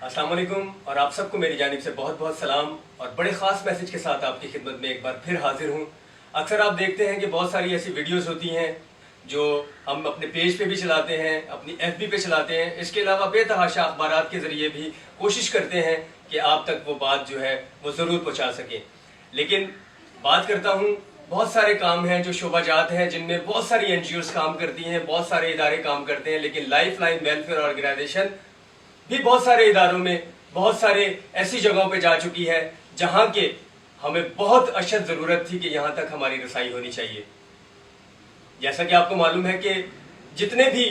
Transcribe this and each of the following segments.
अस्सलाम वालेकुम और आप सबको मेरी जानिब से बहुत बहुत सलाम और बड़े ख़ास मैसेज के साथ आपकी खिदमत में एक बार फिर हाजिर हूँ। अक्सर आप देखते हैं कि बहुत सारी ऐसी वीडियोस होती हैं जो हम अपने पेज पे भी चलाते हैं, अपनी FB पे चलाते हैं। इसके अलावा बेतहाशा अखबारात के ज़रिए भी कोशिश करते हैं कि आप तक वो बात जो है वो ज़रूर पहुँचा सकें। लेकिन बात करता हूँ, बहुत सारे काम हैं जो शोबाजात हैं जिनमें बहुत सारी NGOs काम करती हैं, बहुत सारे इदारे काम करते हैं, लेकिन लाइफ लाइन वेलफेयर ऑर्गेनाइजेशन भी बहुत सारे इदारों में, बहुत सारे ऐसी जगहों पे जा चुकी है जहां के हमें बहुत अशद ज़रूरत थी कि यहां तक हमारी रसाई होनी चाहिए। जैसा कि आपको मालूम है कि जितने भी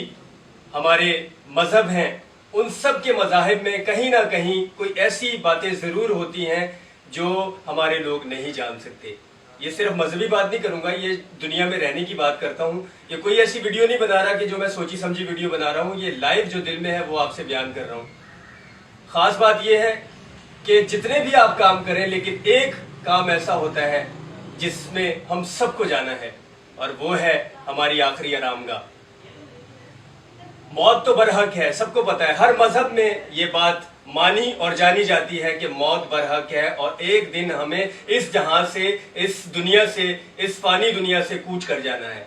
हमारे मज़हब हैं उन सब के मज़ाहिब में कहीं ना कहीं कोई ऐसी बातें ज़रूर होती हैं जो हमारे लोग नहीं जान सकते। ये सिर्फ मजहबी बात नहीं करूंगा, ये दुनिया में रहने की बात करता हूँ। ये कोई ऐसी वीडियो नहीं बना रहा कि जो मैं सोची समझी वीडियो बना रहा हूँ, ये लाइव जो दिल में है वो आपसे बयान कर रहा हूँ। खास बात ये है कि जितने भी आप काम करें, लेकिन एक काम ऐसा होता है जिसमें हम सबको जाना है और वो है हमारी आखिरी आरामगाह। मौत तो बरहक है, सबको पता है, हर मजहब में ये बात मानी और जानी जाती है कि मौत बरहक है और एक दिन हमें इस जहां से, इस दुनिया से, इस फानी दुनिया से कूच कर जाना है।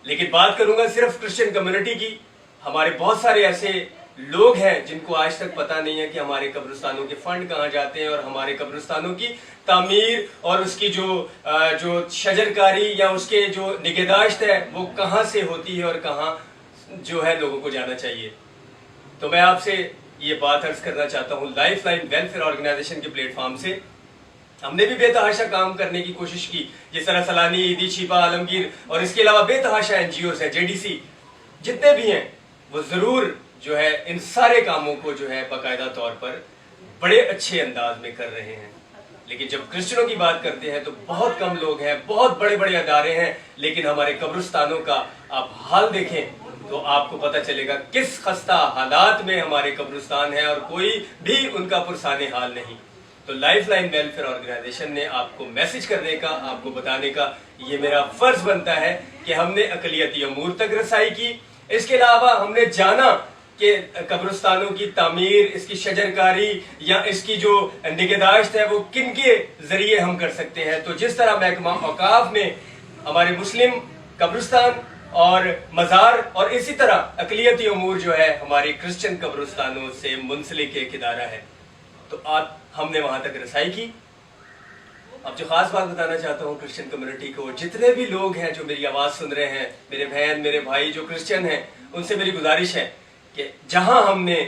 लेकिन बात करूंगा सिर्फ क्रिश्चियन कम्युनिटी की। हमारे बहुत सारे ऐसे लोग हैं जिनको आज तक पता नहीं है कि हमारे कब्रिस्तानों के फंड कहाँ जाते हैं और हमारे कब्रिस्तानों की तामीर और उसकी जो शजरकारी या उसके जो निगहदाश्त है वो कहाँ से होती है और कहाँ जो है लोगों को जाना चाहिए। तो मैं आपसे ये बात अर्ज करना चाहता हूँ, लाइफ लाइन वेलफेयर ऑर्गेनाइजेशन के प्लेटफॉर्म से हमने भी बेतहाशा काम करने की कोशिश की, जिस तरह सलानी, ईदी, छिपा, आलमगीर और इसके अलावा बेतहाशा NGOs है, JDC जितने भी हैं, वो जरूर जो है इन सारे कामों को जो है बाकायदा तौर पर बड़े अच्छे अंदाज में कर रहे हैं। लेकिन जब क्रिश्चियनों की बात करते हैं तो बहुत कम लोग हैं, बहुत बड़े बड़े अदारे हैं, लेकिन हमारे कब्रिस्तानों का आप हाल देखें तो आपको पता चलेगा किस खस्ता हालात में हमारे कब्रिस्तान है और कोई भी उनका पुरसाने हाल नहीं। तो लाइफ लाइन वेलफेयर ऑर्गेनाइजेशन ने आपको मैसेज करने का, आपको बताने का ये मेरा फर्ज बनता है कि हमने अकलियती अमूर तक रसाई की। इसके अलावा हमने जाना कि कब्रिस्तानों की तामीर, इसकी शजरकारी या इसकी जो निगहदाश्त है वो किन के जरिए हम कर सकते हैं। तो जिस तरह महकमा औकाफ में हमारे मुस्लिम कब्रिस्तान और मज़ार और इसी तरह अकलियती अमूर जो है हमारी क्रिश्चियन कब्रिस्तानों से मुंसलिक एक इदारा है, तो आज हमने वहां तक रसाई की। अब जो खास बात बताना चाहता हूँ क्रिश्चियन कम्युनिटी को, जितने भी लोग हैं जो मेरी आवाज़ सुन रहे हैं, मेरे बहन, मेरे भाई जो क्रिश्चियन हैं, उनसे मेरी गुजारिश है कि जहां हमने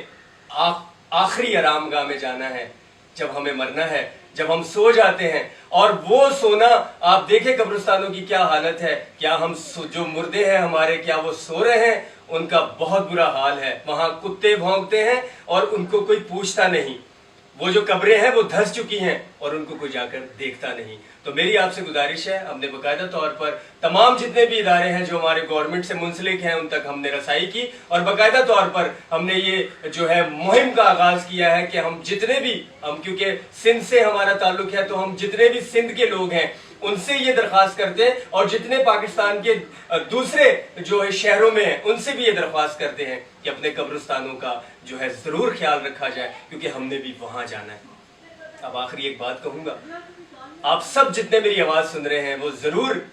आखिरी आरामगाह में जाना है, जब हमें मरना है, जब हम सो जाते हैं, और वो सोना आप देखें कब्रिस्तानों की क्या हालत है, क्या हम जो मुर्दे हैं हमारे, क्या वो सो रहे हैं, उनका बहुत बुरा हाल है। वहां कुत्ते भौंकते हैं और उनको कोई पूछता नहीं। वो जो कब्रें हैं वो धंस चुकी हैं और उनको कोई जाकर देखता नहीं। तो मेरी आपसे गुजारिश है, हमने बाकायदा तौर पर तमाम जितने भी इदारे हैं जो हमारे गवर्नमेंट से मुंसलिक हैं उन तक हमने रसाई की और बाकायदा तौर पर हमने ये जो है मुहिम का आगाज किया है कि हम जितने भी, हम क्योंकि सिंध से हमारा ताल्लुक है, तो हम जितने भी सिंध के लोग हैं उनसे ये दरख्वास्त करते हैं और जितने पाकिस्तान के दूसरे जो है शहरों में हैं उनसे भी ये दरख्वास्त करते हैं कि अपने कब्रिस्तानों का जो है जरूर ख्याल रखा जाए, क्योंकि हमने भी वहां जाना है। अब आखिरी एक बात कहूंगा, आप सब जितने मेरी आवाज सुन रहे हैं वो जरूर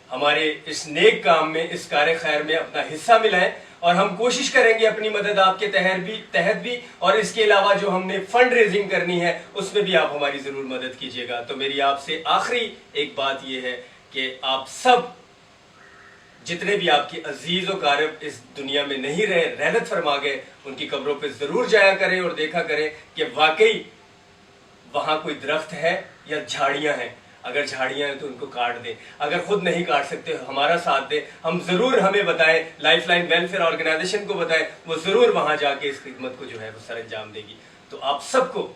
हमारे इस नेक काम में, इस कार्य खैर में अपना हिस्सा मिलाएं और हम कोशिश करेंगे अपनी मदद आपके तहत भी और इसके अलावा जो हमने फंड रेजिंग करनी है उसमें भी आप हमारी जरूर मदद कीजिएगा। तो मेरी आपसे आखिरी एक बात यह है कि आप सब जितने भी आपके अजीज और कारब इस दुनिया में नहीं रहे, रहमत फरमा गए, उनकी कब्रों पे जरूर जाया करें और देखा करें कि वाकई वहां कोई दरख्त है या झाड़ियां हैं। अगर झाड़ियां हैं तो उनको काट दें, अगर खुद नहीं काट सकते हमारा साथ दें, हम जरूर हमें बताएं, लाइफ लाइन वेलफेयर ऑर्गेनाइजेशन को बताएं, वो जरूर वहां जाके इस खिदमत को जो है वो सर अंजाम देगी। तो आप सबको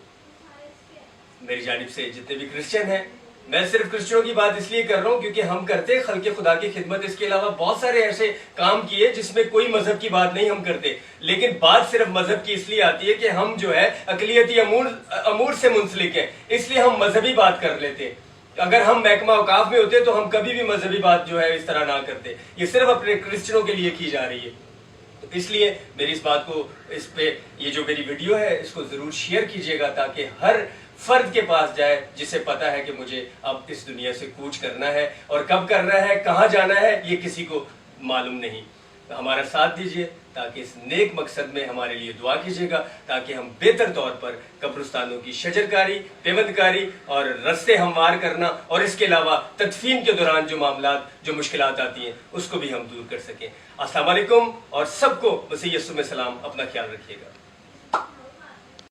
मेरी जानिब से, जितने भी क्रिश्चियन हैं, मैं सिर्फ क्रिश्चियनों की बात इसलिए कर रहा हूँ क्योंकि हम करते खल्के खुदा की खिदमत, इसके अलावा बहुत सारे ऐसे काम किए जिसमें कोई मजहब की बात नहीं हम करते, लेकिन बात सिर्फ मजहब की इसलिए आती है कि हम जो है अकलियती अमूर से मुंसलिक हैं, इसलिए हम मजहबी बात कर लेते हैं। अगर हम महकमा औकाफ में होते तो हम कभी भी मजहबी बात जो है इस तरह ना करते। ये सिर्फ अपने क्रिश्चियनों के लिए की जा रही है। تو اس لیے میری اس بات کو اس پہ یہ جو میری ویڈیو ہے اس کو ضرور شیئر کیجیے گا تاکہ ہر فرد کے پاس جائے جسے پتا ہے کہ مجھے اب اس دنیا سے کوچ کرنا ہے، اور کب کرنا ہے، کہاں جانا ہے، یہ کسی کو معلوم نہیں۔ تو ہمارا ساتھ دیجیے تاکہ اس نیک مقصد میں ہمارے لیے دعا کیجیے گا تاکہ ہم بہتر طور پر قبرستانوں کی شجرکاری، پیوند کاری اور رستے ہموار کرنا اور اس کے علاوہ تدفین کے دوران جو معاملات، جو مشکلات آتی ہیں اس کو بھی ہم دور کر سکیں۔ السلام علیکم، اور سب کو مسیح یسوع میں سلام، اپنا خیال رکھیے گا۔